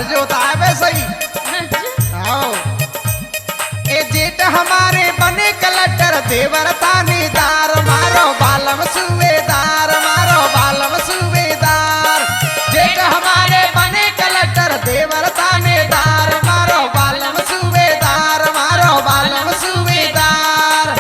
फर्ज होता है वैसे ही। आओ ए जेठ हमारे बने कलेक्टर देवर थानेदार मारो बालम सूबेदार मारो बालम सूबेदार। जेठ हमारे बने कलेक्टर देवर थानेदार मारो बालम सूबेदार मारो बालम सूबेदार।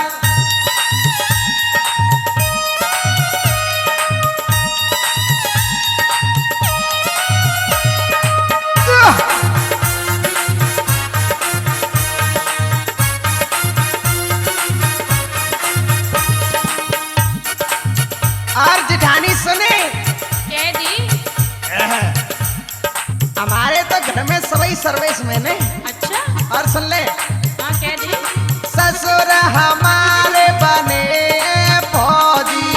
और जेठानी सुने कह दी। हमारे तो घर में सभी सर्विस में ने। अच्छा और सुन ले हाँ कह दी। ससुर हमारे बने फौजी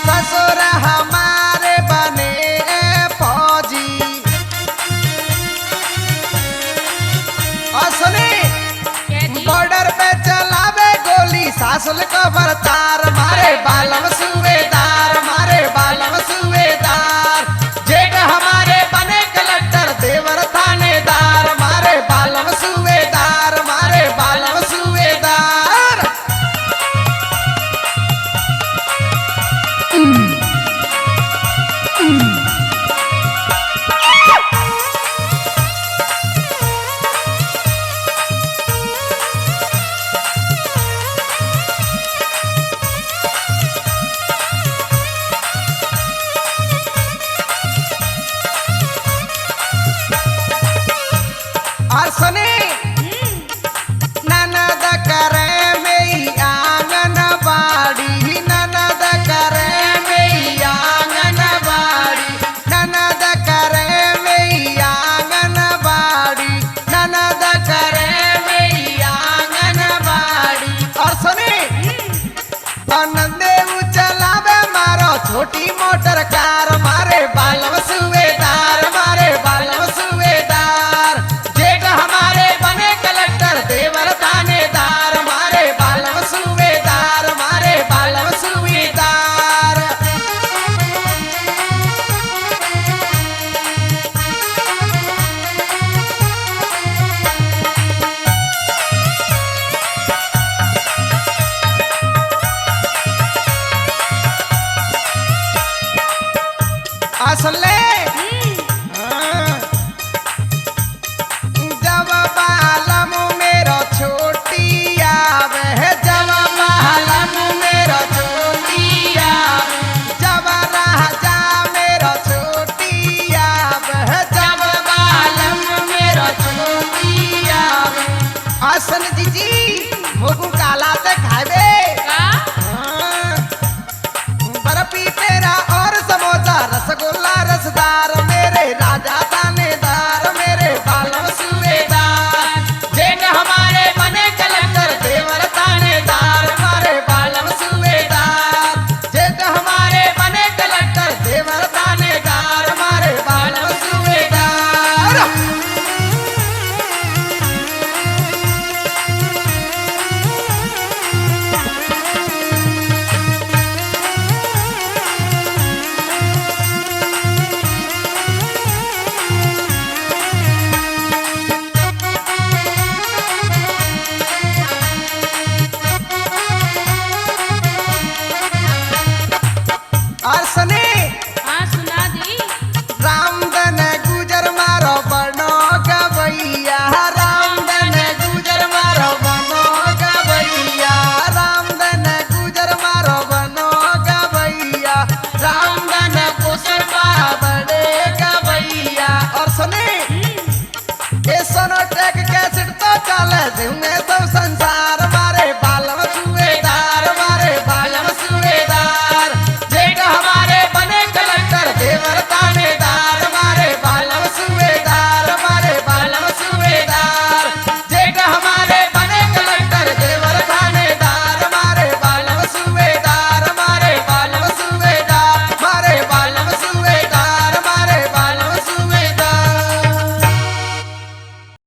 ससुर हमारे बने फौजी। और सुने कह दी। बॉर्डर पे चलावे गोली सासुल को बरतार मारे बालम सूबेदार मारे बालम सूबेदार। जेठ हमारे बने कलेक्टर देवर थानेदार मारे बालम सूबेदार मारे बालम सूबेदार। और सुने ननद करे मेरी आंगन बाड़ी ननद करे मेरी आंगन बाड़ी ननद करे मेरी आंगन बाड़ी ननद करे मेरी आंगन बाड़ी। और सुने नंदेव चलावे मारो छोटी मोटर कार मारे बालम सूबेदार मारे बालम सूबेदार। जेठ हमारे बने कलेक्टर देवर थानेदार मारे बालम सूबेदार मारे बालम सूबेदार। सुन ले